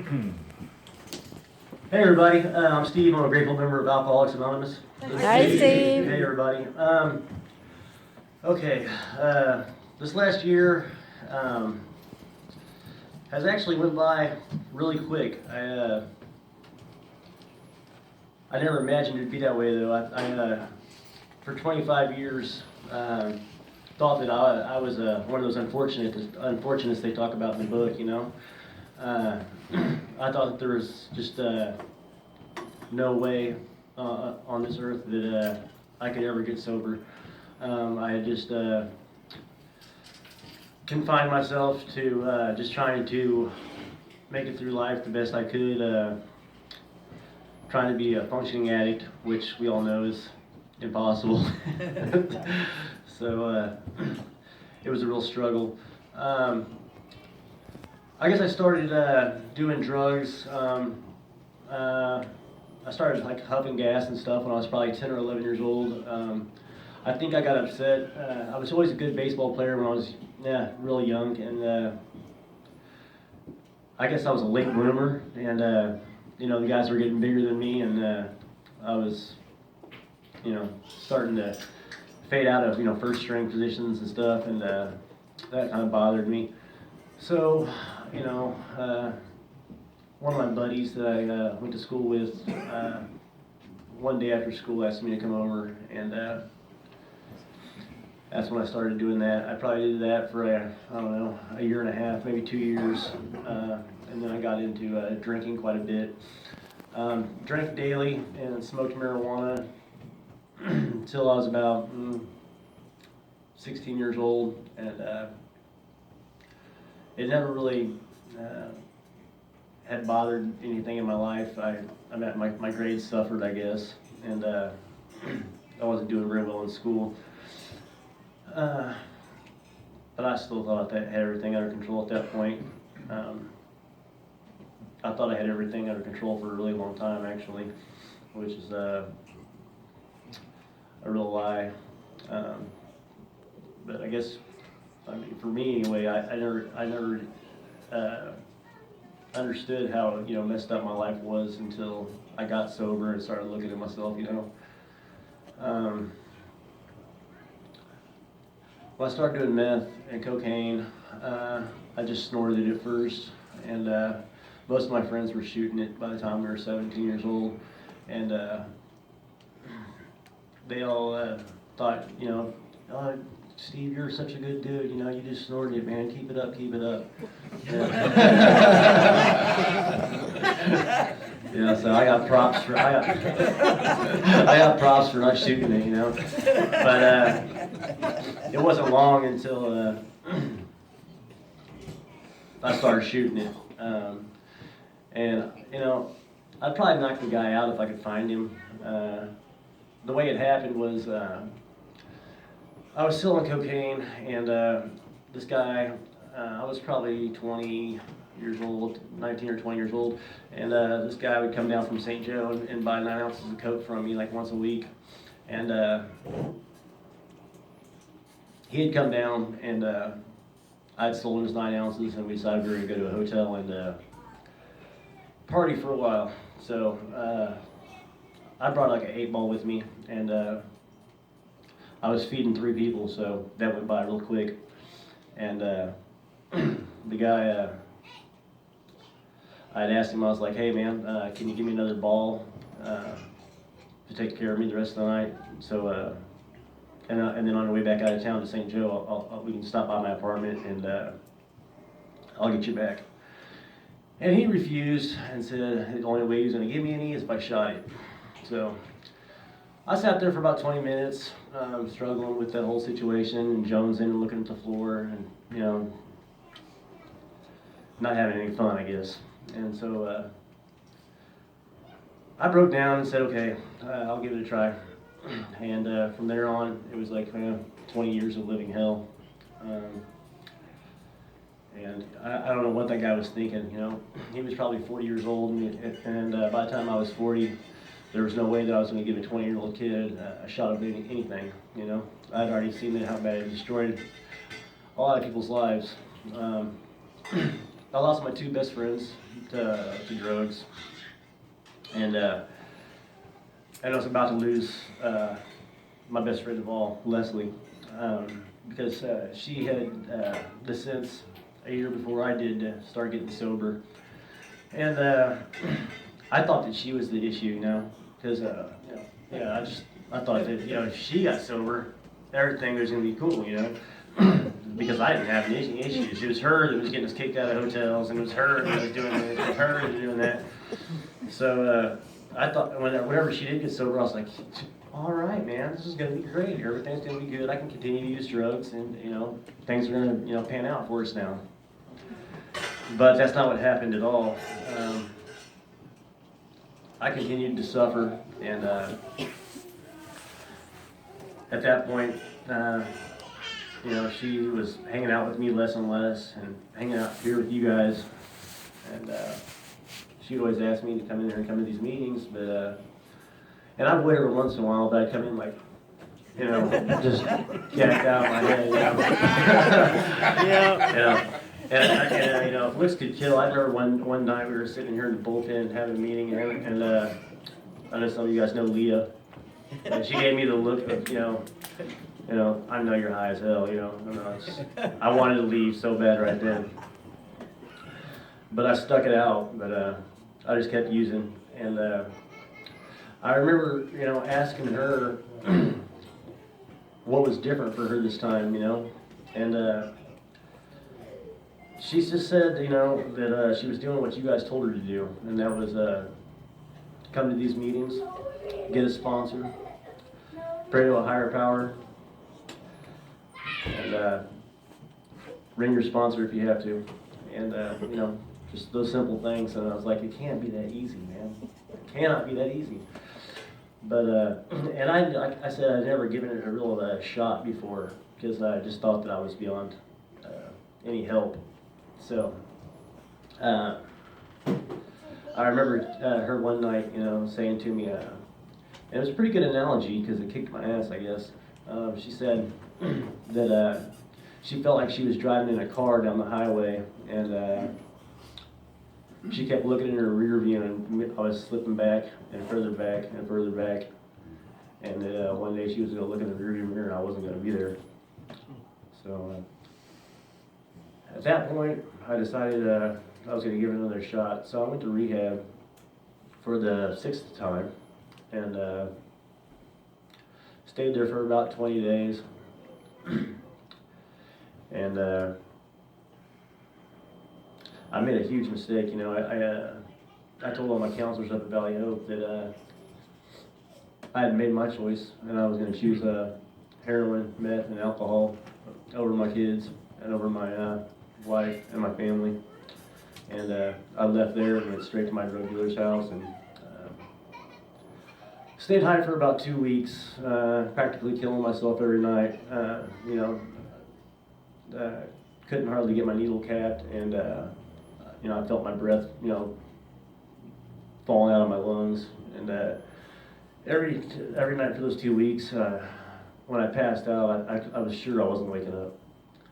Hey everybody, I'm Steve. I'm a grateful member of Alcoholics Anonymous. Hi, Steve. Hey everybody. Okay, this last year has actually went by really quick. I never imagined it'd be that way though. I for 25 years thought that I was one of those unfortunates they talk about in the book. You know, I thought that there was just no way on this earth that I could ever get sober. I had just confined myself to just trying to make it through life the best I could, trying to be a functioning addict, which we all know is impossible. So it was a real struggle. I guess I started doing drugs. I started like huffing gas and stuff when I was probably 10 or 11 years old. I think I got upset. I was always a good baseball player when I was really young, and I guess I was a late bloomer, and you know, the guys were getting bigger than me, and I was, you know, starting to fade out of, you know, first string positions and stuff, and that kind of bothered me. So, you know, one of my buddies that I went to school with, one day after school asked me to come over, and that's when I started doing that. I probably did that for, I don't know, a year and a half, maybe 2 years, and then I got into drinking quite a bit. Drank daily and smoked marijuana until I was about 16 years old, and it never really had bothered anything in my life. I mean, my grades suffered, I guess, and I wasn't doing very well in school. But I still thought that I had everything under control at that point. I thought I had everything under control for a really long time, actually, which is a real lie. But I guess, I mean, for me anyway, I never understood how, you know, messed up my life was until I got sober and started looking at myself, you know. When I started doing meth and cocaine, I just snorted it at first, and most of my friends were shooting it by the time we were 17 years old, and they all thought, you know, oh, Steve, you're such a good dude, you know, you just snorted it, man, keep it up, keep it up. Yeah, so I got props for not shooting it, you know. But it wasn't long until I started shooting it, and you know, I'd probably knock the guy out if I could find him. The way it happened was I was selling cocaine, and this guy, I was probably 20 years old, 19 or 20 years old, and this guy would come down from St. Joe and buy 9 ounces of coke from me like once a week, and he had come down, and I'd sold him his 9 ounces, and we decided we were going to go to a hotel and party for a while. So I brought like an 8-ball with me, and I was feeding 3 people, so that went by real quick. And the guy, I'd asked him, I was like, hey man, can you give me another ball to take care of me the rest of the night? So, and then on the way back out of town to St. Joe, we can stop by my apartment, and I'll get you back. And he refused and said the only way he was going to give me any is if I shot it. So I sat there for about 20 minutes, struggling with that whole situation, and jonesing and looking at the floor, and, you know, not having any fun, I guess. And so I broke down and said, okay, I'll give it a try. And from there on, it was like 20 years of living hell. And I don't know what that guy was thinking, you know. He was probably 40 years old, and by the time I was 40, there was no way that I was going to give a 20-year-old kid a shot of anything, you know. I'd already seen how bad it destroyed a lot of people's lives. I lost my two best friends to drugs, and I was about to lose my best friend of all, Leslie, because she had since a year before I did start getting sober, and I thought that she was the issue, you know, because yeah, I thought that if she got sober, everything was gonna be cool, you know. Because I didn't have any issues. It was her that was getting us kicked out of hotels, and it was her that was doing this, it was her that was doing that. So I thought whenever she did get sober, I was like, all right, man, this is gonna be great. Everything's gonna be good. I can continue to use drugs, and things are gonna pan out for us now. But that's not what happened at all. I continued to suffer, and at that point, she was hanging out with me less and less, and hanging out here with you guys, and she'd always ask me to come in there and come to these meetings, but and I would every once in a while, but I'd come in like, just gacked out of my head, Yeah. And if looks could kill, I remember one night we were sitting here in the bullpen having a meeting, and I know some of you guys know Leah, and she gave me the look of, I know you're high as hell, I wanted to leave so bad right then. But I stuck it out, but I just kept using. And I remember, asking her what was different for her this time, and she just said, that she was doing what you guys told her to do, and that was come to these meetings, get a sponsor, pray to a higher power, and ring your sponsor if you have to, and just those simple things. And I was like, it can't be that easy, man. It cannot be that easy. But and like I said, I'd never given it a real shot before, because I just thought that I was beyond any help. So I remember her one night, saying to me, and it was a pretty good analogy because it kicked my ass, I guess. She said that she felt like she was driving in a car down the highway, and she kept looking in her rear view, and I was slipping back and further back and further back. And one day she was going to look in the rear view mirror, and I wasn't going to be there. So at that point, I decided I was going to give it another shot. So I went to rehab for the 6th time, and stayed there for about 20 days. And I made a huge mistake. I told all my counselors up at Valley Hope that I had made my choice, and I was going to choose heroin, meth, and alcohol over my kids and over my wife and my family. And I left there and went straight to my drug dealer's house, and stayed high for about 2 weeks, practically killing myself every night. Couldn't hardly get my needle capped, and I felt my breath, falling out of my lungs. And every night for those 2 weeks, when I passed out, I was sure I wasn't waking up.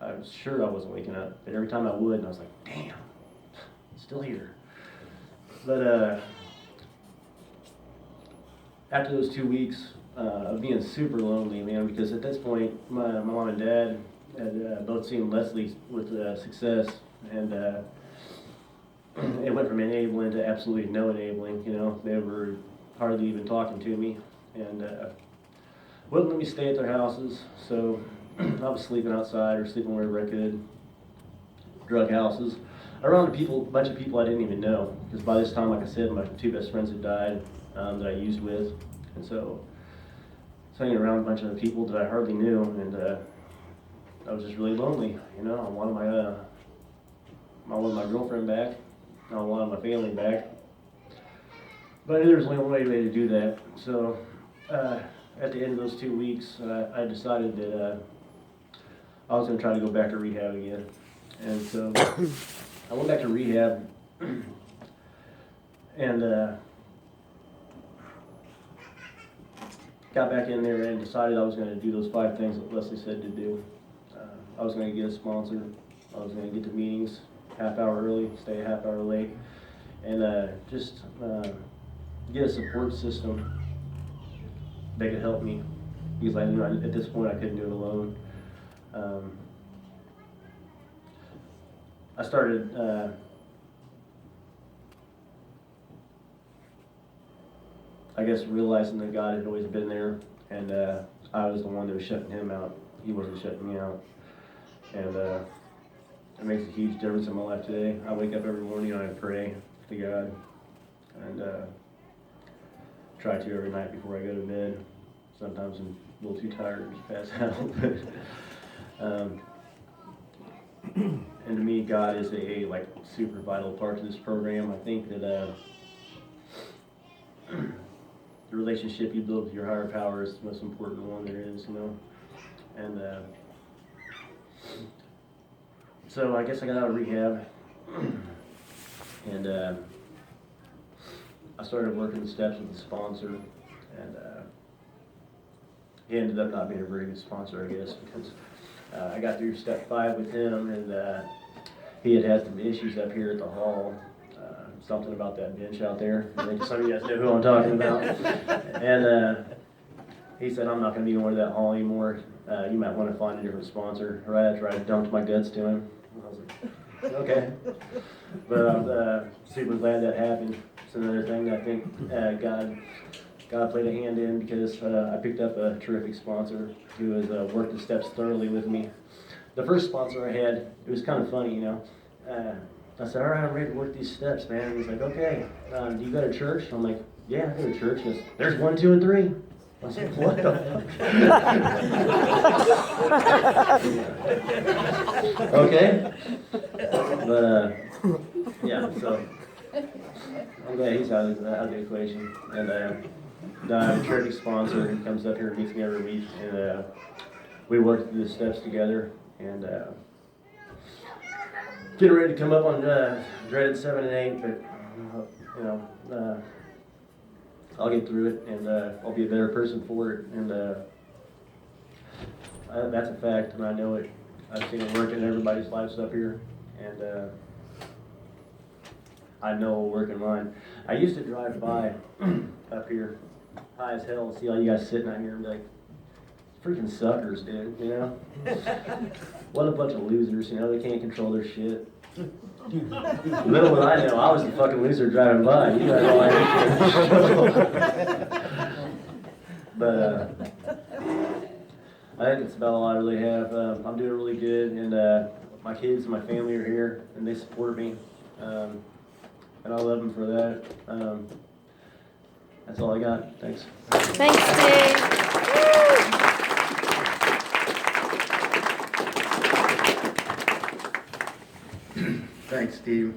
I was sure I wasn't waking up, but every time I would, and I was like, damn, still here. But after those 2 weeks of being super lonely, man, because at this point, my mom and dad had both seen Leslie with success, and it went from enabling to absolutely no enabling. They were hardly even talking to me, and wouldn't let me stay at their houses, so I was sleeping outside or sleeping wherever I could. Drug houses, around a bunch of people I didn't even know, because by this time, like I said, my two best friends had died that I used with, and so I was hanging around a bunch of people that I hardly knew, and I was just really lonely. I wanted my girlfriend back, I wanted my family back, but I knew there was only one way to do that. So at the end of those 2 weeks, I decided that I was going to try to go back to rehab again. And so I went back to rehab, and got back in there and decided I was going to do those 5 things that Leslie said to do. I was going to get a sponsor, I was going to get to meetings, half hour early, stay a half hour late, and just get a support system that could help me, because I knew at this point I couldn't do it alone. I started I guess realizing that God had always been there, and I was the one that was shutting him out. He wasn't shutting me out. And it makes a huge difference in my life today. I wake up every morning and I pray to God, and try to every night before I go to bed. Sometimes I'm a little too tired to just pass out. And to me, God is a like super vital part to this program. I think that the relationship you build with your higher power is the most important one there is, you know. And so I guess I got out of rehab, and I started working the steps with a sponsor, and he ended up not being a very good sponsor, I guess, because I got through step 5 with him, and he had some issues up here at the hall. Something about that bench out there. I think some of you guys know who I'm talking about. And he said, I'm not going to be going to that hall anymore. You might want to find a different sponsor. Right after I dumped my guts to him. I was like, okay. But I'm super glad that happened. It's another thing that I think God played a hand in, because I picked up a terrific sponsor who has worked the steps thoroughly with me. The first sponsor I had, it was kind of funny, you know. I said, all right, I'm ready to work these steps, man. And he's like, okay, do you go to church? I'm like, yeah, I go to church. He goes, there's 1, 2, and 3. I was like, what the fuck? Okay. But, yeah, so I'm glad he's out of the equation. And I have a terrific sponsor who comes up here and meets me every week. And we work through the steps together. And getting ready to come up on dreaded 7 and 8, but you know, I'll get through it, and I'll be a better person for it, and that's a fact, and I know it. I've seen it work in everybody's lives up here, and I know it'll work in mine. I used to drive by up here, high as hell, and see all you guys sitting out here and be like, freaking suckers, dude, you know? What a bunch of losers, you know, they can't control their shit. Little would I know, I was the fucking loser driving by. You guys all had shit. But I think that's about all I really have. I'm doing really good, and my kids and my family are here, and they support me, and I love them for that. That's all I got. Thanks. Thanks, Dave. Thanks, Steve.